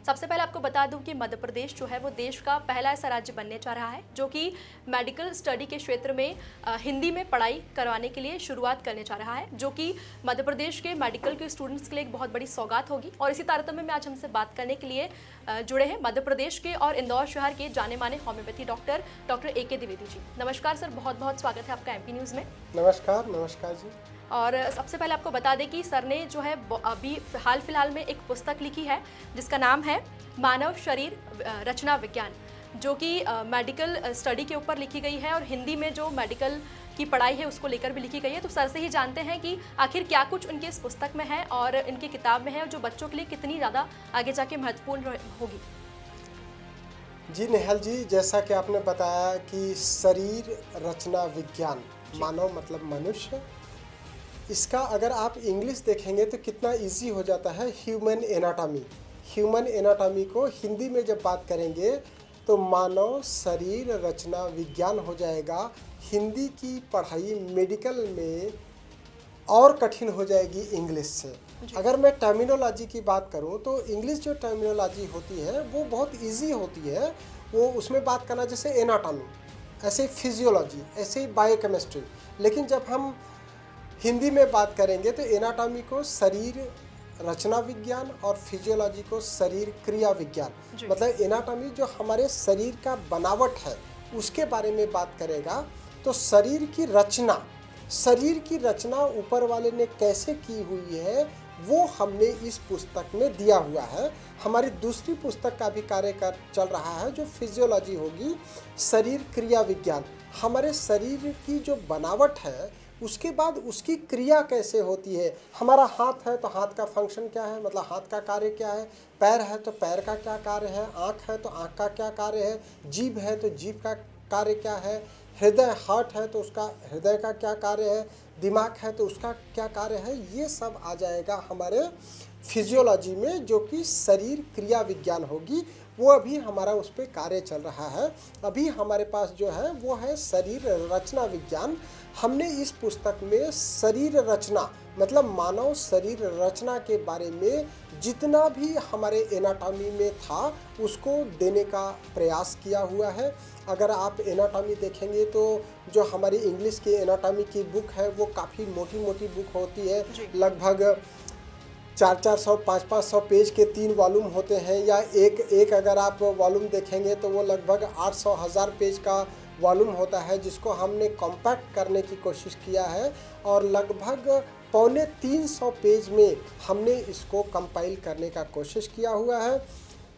सबसे पहले आपको बता दूं कि मध्य प्रदेश जो है वो देश का पहला ऐसा राज्य बनने जा रहा है जो कि मेडिकल स्टडी के क्षेत्र में हिंदी में पढ़ाई करवाने के लिए शुरुआत करने जा रहा है, जो कि मध्य प्रदेश के मेडिकल के स्टूडेंट्स के लिए एक बहुत बड़ी सौगात होगी। और इसी तारतम्य में आज हमसे बात करने के लिए जुड़े हैं मध्य प्रदेश के और इंदौर शहर के जाने माने homeopathy doctor A K. Dwivedi ji. नमस्कार सर, बहुत बहुत स्वागत है आपका एमपी न्यूज़ में। नमस्कार जी। और सबसे पहले आपको बता दें कि सर ने जो है अभी हाल फिलहाल में एक पुस्तक लिखी है जिसका नाम है मानव शरीर रचना विज्ञान, जो कि मेडिकल स्टडी के ऊपर लिखी गई है और हिंदी में जो मेडिकल की पढ़ाई है उसको लेकर भी लिखी गई है। तो सर से ही जानते हैं कि आखिर क्या कुछ उनके इस पुस्तक में है और इनकी किताब में है और जो बच्चों के लिए कितनी ज़्यादा आगे जाके महत्वपूर्ण होगी। जी नेहल जी, जैसा कि आपने बताया कि शरीर रचना विज्ञान, मानव मतलब मनुष्य, इसका अगर आप इंग्लिश देखेंगे तो कितना इजी हो जाता है। ह्यूमन एनाटॉमी, ह्यूमन एनाटॉमी को हिंदी में जब बात करेंगे तो मानव शरीर रचना विज्ञान हो जाएगा। हिंदी की पढ़ाई मेडिकल में और कठिन हो जाएगी इंग्लिश से। अगर मैं टर्मिनोलॉजी की बात करूं तो इंग्लिश जो टर्मिनोलॉजी होती है वो बहुत इजी होती है। वो उसमें बात करना जैसे एनाटॉमी, ऐसे फिजियोलॉजी, ऐसे ही बायोकेमिस्ट्री। लेकिन जब हम हिंदी में बात करेंगे तो एनाटॉमी को शरीर रचना विज्ञान और फिजियोलॉजी को शरीर क्रिया विज्ञान, मतलब एनाटॉमी जो हमारे शरीर का बनावट है उसके बारे में बात करेगा। तो शरीर की रचना ऊपर वाले ने कैसे की हुई है वो हमने इस पुस्तक में दिया हुआ है। हमारी दूसरी पुस्तक का भी कार्य चल रहा है जो फिजियोलॉजी होगी, शरीर क्रिया विज्ञान। हमारे शरीर की जो बनावट है उसके बाद उसकी क्रिया कैसे होती है। हमारा हाथ है तो हाथ का फंक्शन क्या है, मतलब हाथ का कार्य क्या है। पैर है तो पैर का क्या कार्य है। आँख है तो आँख का क्या कार्य है। जीभ है तो जीभ का कार्य क्या है। हृदय, हार्ट है तो उसका हृदय का क्या कार्य है। दिमाग है तो उसका क्या कार्य है। ये सब आ जाएगा हमारे फिजियोलॉजी में, जो कि शरीर क्रिया विज्ञान होगी। वो अभी हमारा उस पर कार्य चल रहा है। अभी हमारे पास जो है वो है शरीर रचना विज्ञान। हमने इस पुस्तक में शरीर रचना मतलब मानव शरीर रचना के बारे में जितना भी हमारे एनाटॉमी में था उसको देने का प्रयास किया हुआ है। अगर आप एनाटॉमी देखेंगे तो जो हमारी इंग्लिश की एनाटॉमी की बुक है वो काफ़ी मोटी मोटी बुक होती है। लगभग 400-400, 500-500 पेज के 3 वॉल्यूम होते हैं, या एक अगर आप वॉल्यूम देखेंगे तो वो लगभग 800-1000 पेज का वॉल्यूम होता है, जिसको हमने कॉम्पैक्ट करने की कोशिश किया है और लगभग 250 पेज में हमने इसको कंपाइल करने का कोशिश किया हुआ है।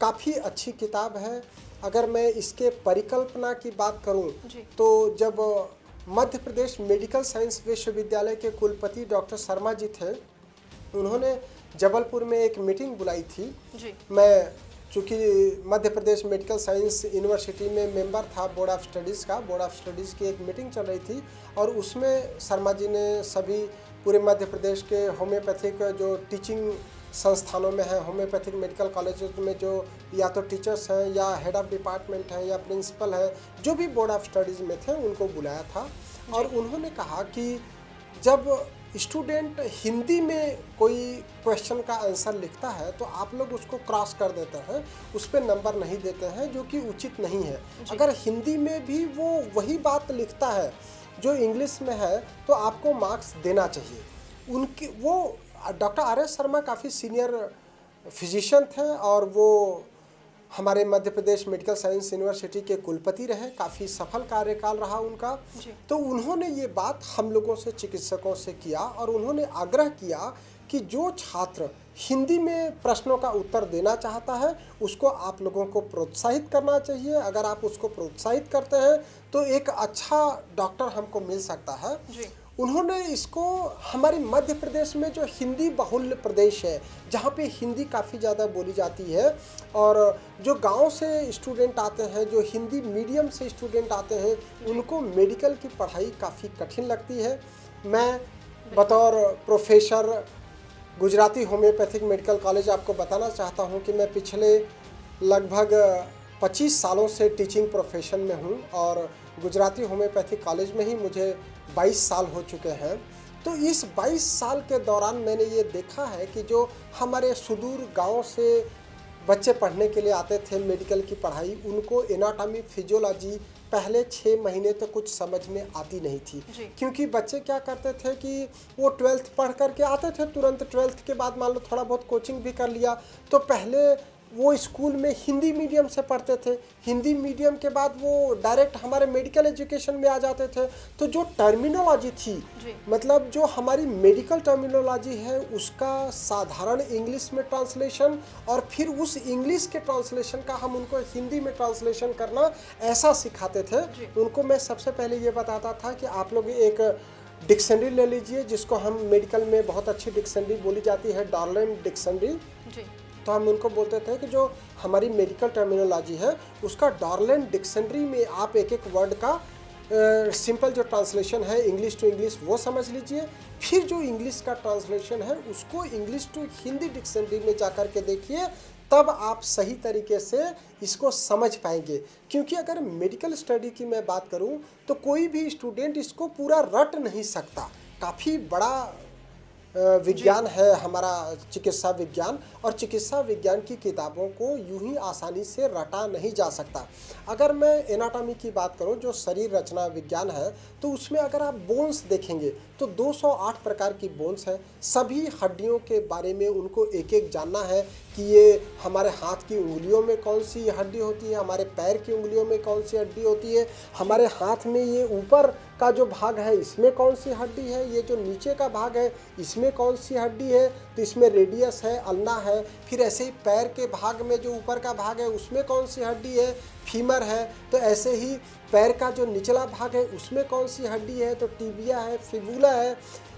काफ़ी अच्छी किताब है। अगर मैं इसके परिकल्पना की बात करूं तो जब मध्य प्रदेश मेडिकल साइंस विश्वविद्यालय के कुलपति डॉक्टर शर्मा जी थे, उन्होंने जबलपुर में एक मीटिंग बुलाई थी। मैं चूँकि Madhya Pradesh medical science university में मेंबर था बोर्ड ऑफ स्टडीज़ की एक मीटिंग चल रही थी और उसमें शर्मा जी ने सभी पूरे मध्य प्रदेश के होम्योपैथिक जो टीचिंग संस्थानों में है, होम्योपैथिक मेडिकल कॉलेजेस में जो या तो टीचर्स हैं या हेड ऑफ डिपार्टमेंट हैं या प्रिंसिपल हैं, जो भी बोर्ड ऑफ स्टडीज़ में थे, उनको बुलाया था। और उन्होंने कहा कि जब स्टूडेंट हिंदी में कोई क्वेश्चन का आंसर लिखता है तो आप लोग उसको क्रॉस कर देते हैं, उस पर नंबर नहीं देते हैं, जो कि उचित नहीं है। अगर हिंदी में भी वो वही बात लिखता है जो इंग्लिश में है तो आपको मार्क्स देना चाहिए। उनकी वो डॉक्टर आर.एस. शर्मा काफ़ी सीनियर फिजिशियन थे और वो हमारे Madhya Pradesh medical science university के कुलपति रहे। काफ़ी सफल कार्यकाल रहा उनका। तो उन्होंने ये बात हम लोगों से, चिकित्सकों से किया और उन्होंने आग्रह किया कि जो छात्र हिंदी में प्रश्नों का उत्तर देना चाहता है उसको आप लोगों को प्रोत्साहित करना चाहिए। अगर आप उसको प्रोत्साहित करते हैं तो एक अच्छा डॉक्टर हमको मिल सकता है। उन्होंने इसको हमारे मध्य प्रदेश में जो हिंदी बहुल्य प्रदेश है, जहाँ पे हिंदी काफ़ी ज़्यादा बोली जाती है और जो गांव से स्टूडेंट आते हैं, जो हिंदी मीडियम से स्टूडेंट आते हैं, उनको मेडिकल की पढ़ाई काफ़ी कठिन लगती है। मैं बतौर professor Gujarati homeopathic medical college आपको बताना चाहता हूँ कि मैं पिछले लगभग 25 सालों से टीचिंग प्रोफेशन में हूँ और गुजराती होम्योपैथिक कॉलेज में ही मुझे 22 साल हो चुके हैं। तो इस 22 साल के दौरान मैंने ये देखा है कि जो हमारे सुदूर गांव से बच्चे पढ़ने के लिए आते थे मेडिकल की पढ़ाई, उनको एनाटॉमी फिजियोलॉजी पहले 6 महीने तो कुछ समझ में आती नहीं थी, क्योंकि बच्चे क्या करते थे कि वो 12th पढ़ करके आते थे, तुरंत 12th के बाद मान लो थोड़ा बहुत कोचिंग भी कर लिया, तो पहले वो स्कूल में हिंदी मीडियम से पढ़ते थे, हिंदी मीडियम के बाद वो डायरेक्ट हमारे मेडिकल एजुकेशन में आ जाते थे। तो जो टर्मिनोलॉजी थी, मतलब जो हमारी मेडिकल टर्मिनोलॉजी है, उसका साधारण इंग्लिश में ट्रांसलेशन और फिर उस इंग्लिश के ट्रांसलेशन का हम उनको हिंदी में ट्रांसलेशन करना, ऐसा सिखाते थे उनको। मैं सबसे पहले ये बताता था कि आप लोग एक डिक्शनरी ले लीजिए, जिसको हम मेडिकल में बहुत अच्छी डिक्शनरी बोली जाती है, डॉर्लैंड डिक्शनरी। तो हम उनको बोलते थे कि जो हमारी मेडिकल टर्मिनोलॉजी है उसका डॉर्लैंड डिक्शनरी में आप एक एक वर्ड का सिंपल जो ट्रांसलेशन है इंग्लिश टू इंग्लिश वो समझ लीजिए, फिर जो इंग्लिश का ट्रांसलेशन है उसको इंग्लिश टू हिंदी डिक्शनरी में जा कर के देखिए, तब आप सही तरीके से इसको समझ पाएंगे। क्योंकि अगर मेडिकल स्टडी की मैं बात करूं तो कोई भी स्टूडेंट इसको पूरा रट नहीं सकता, काफ़ी बड़ा विज्ञान है हमारा चिकित्सा विज्ञान, और चिकित्सा विज्ञान की किताबों को यूं ही आसानी से रटा नहीं जा सकता। अगर मैं एनाटॉमी की बात करूं, जो शरीर रचना विज्ञान है, तो उसमें अगर आप बोन्स देखेंगे तो 208 प्रकार की बोन्स हैं। सभी हड्डियों के बारे में उनको एक एक जानना है कि ये हमारे हाथ की उंगलियों में कौन सी हड्डी होती है, हमारे पैर की उंगलियों में कौन सी हड्डी होती है, हमारे हाथ में ये ऊपर का जो भाग है इसमें कौन सी हड्डी है, ये जो नीचे का भाग है इसमें कौन सी हड्डी है, तो इसमें रेडियस है, अल्ना है। फिर ऐसे ही पैर के भाग में जो ऊपर का भाग है उसमें कौन सी हड्डी है, फीमर है। तो ऐसे ही पैर का जो निचला भाग है उसमें कौन सी हड्डी है, तो टिबिया है, फिबुला है।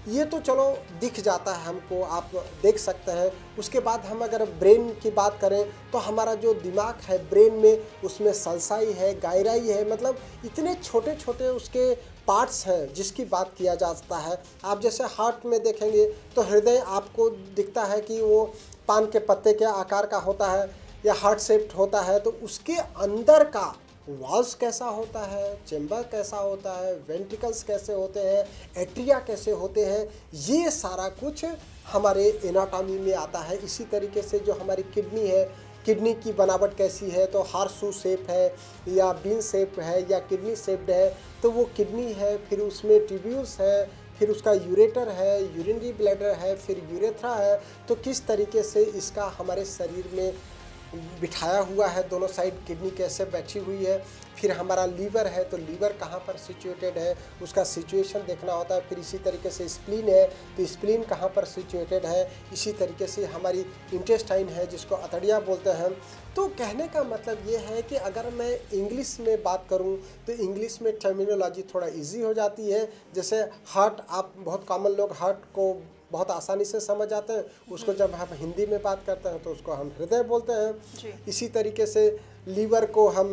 ये तो चलो दिख जाता है हमको, आप देख सकते हैं। उसके बाद हम अगर ब्रेन की बात करें तो हमारा जो दिमाग है ब्रेन में, उसमें सल्साई है, गायराई है, मतलब इतने छोटे छोटे उसके पार्ट्स हैं जिसकी बात किया जाता है। आप जैसे हार्ट में देखेंगे तो हृदय आपको दिखता है कि वो पान के पत्ते के आकार का होता है या हार्ट शेप्ड होता है, तो उसके अंदर का वॉल्स कैसा होता है, चेम्बर कैसा होता है, वेंट्रिकल्स कैसे होते हैं, एट्रिया कैसे होते हैं, ये सारा कुछ हमारे एनाटॉमी में आता है। इसी तरीके से जो हमारी किडनी है, किडनी की बनावट कैसी है, तो हार्सू शेप है या बीन शेप है या किडनी शेप्ड है, तो वो किडनी है। फिर उसमें ट्यूब्यूल्स है, फिर उसका यूरेटर है, यूरिनरी ब्लैडर है, फिर यूरेथ्रा है। तो किस तरीके से इसका हमारे शरीर में बिठाया हुआ है, दोनों साइड किडनी कैसे बैठी हुई है। फिर हमारा लीवर है, तो लीवर कहाँ पर सिचुएटेड है उसका सिचुएशन देखना होता है। फिर इसी तरीके से स्प्लीन है, तो स्प्लीन कहाँ पर सिचुएटेड है। इसी तरीके से हमारी इंटेस्टाइन है जिसको अतड़िया बोलते हैं। तो कहने का मतलब ये है कि अगर मैं इंग्लिश में बात करूं तो इंग्लिश में टर्मिनोलॉजी थोड़ा इजी हो जाती है। जैसे हार्ट, आप बहुत कॉमन लोग हार्ट को बहुत आसानी से समझ आते हैं, उसको जब हम हिंदी में बात करते हैं तो उसको हम हृदय बोलते हैं। इसी तरीके से लीवर को हम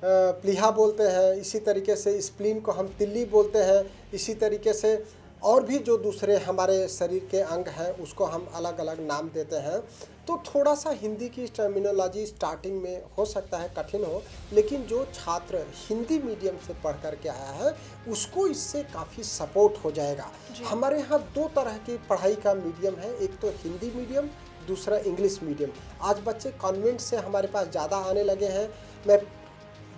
प्लीहा बोलते हैं, इसी तरीके से स्प्लीन को हम तिल्ली बोलते हैं। इसी तरीके से और भी जो दूसरे हमारे शरीर के अंग हैं उसको हम अलग अलग नाम देते हैं। तो थोड़ा सा हिंदी की टर्मिनोलॉजी स्टार्टिंग में हो सकता है कठिन हो, लेकिन जो छात्र हिंदी मीडियम से पढ़ कर के आया है उसको इससे काफ़ी सपोर्ट हो जाएगा। हमारे यहाँ 2 तरह की पढ़ाई का मीडियम है, एक तो हिंदी मीडियम, दूसरा इंग्लिश मीडियम। आज बच्चे कॉन्वेंट से हमारे पास ज़्यादा आने लगे हैं। मैं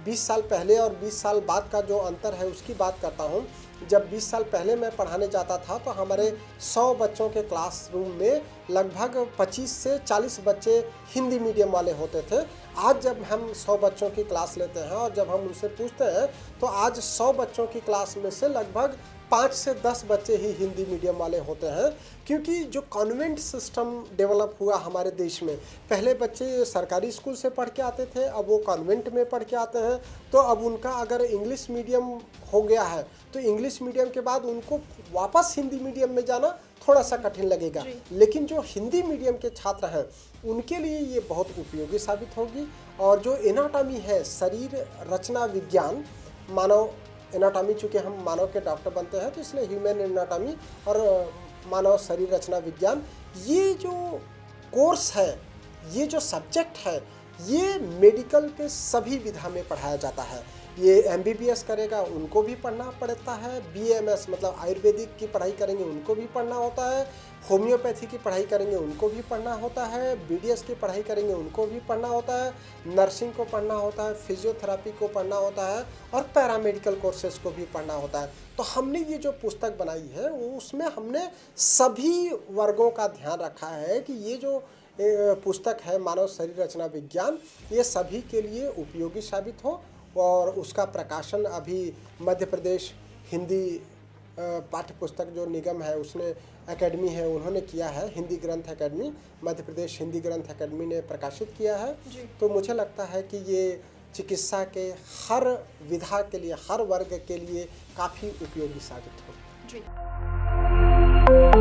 20 साल पहले और 20 साल बाद का जो अंतर है उसकी बात करता हूँ। जब 20 साल पहले मैं पढ़ाने जाता था तो हमारे 100 बच्चों के क्लासरूम में लगभग 25 से 40 बच्चे हिंदी मीडियम वाले होते थे। आज जब हम 100 बच्चों की क्लास लेते हैं और जब हम उनसे पूछते हैं तो आज 100 बच्चों की क्लास में से लगभग 5 से 10 बच्चे ही हिंदी मीडियम वाले होते हैं। क्योंकि जो कॉन्वेंट सिस्टम डेवलप हुआ हमारे देश में, पहले बच्चे सरकारी स्कूल से पढ़ के आते थे, अब वो कॉन्वेंट में पढ़ के आते हैं। तो अब उनका अगर इंग्लिश मीडियम हो गया है तो इंग्लिश मीडियम के बाद उनको वापस हिंदी मीडियम में जाना थोड़ा सा कठिन लगेगा। लेकिन जो हिंदी मीडियम के छात्र हैं उनके लिए ये बहुत उपयोगी साबित होगी। और जो एनाटॉमी है, शरीर रचना विज्ञान, मानव एनाटॉमी, चूँकि हम मानव के डॉक्टर बनते हैं तो इसलिए ह्यूमन एनाटॉमी और मानव शरीर रचना विज्ञान, ये जो कोर्स है, ये जो सब्जेक्ट है, ये मेडिकल के सभी विधा में पढ़ाया जाता है। ये MBBS करेगा उनको भी पढ़ना पड़ता है, BAMS मतलब आयुर्वेदिक की पढ़ाई करेंगे उनको भी पढ़ना होता है, होम्योपैथी की पढ़ाई करेंगे उनको भी पढ़ना होता है, BDS की पढ़ाई करेंगे उनको भी पढ़ना होता है, नर्सिंग को पढ़ना होता है, फिजियोथेरापी को पढ़ना होता है और पैरामेडिकल कोर्सेज को भी पढ़ना होता है। तो हमने ये जो पुस्तक बनाई है उसमें हमने सभी वर्गों का ध्यान रखा है कि ये जो पुस्तक है मानव शरीर रचना विज्ञान, ये सभी के लिए उपयोगी साबित हो। और उसका प्रकाशन अभी मध्य प्रदेश हिंदी पाठ्य पुस्तक जो निगम है उसने एकेडमी है उन्होंने किया है, हिंदी ग्रंथ एकेडमी, मध्य प्रदेश हिंदी ग्रंथ एकेडमी ने प्रकाशित किया है। तो मुझे लगता है कि ये चिकित्सा के हर विधा के लिए, हर वर्ग के लिए काफ़ी उपयोगी साबित हो। जी।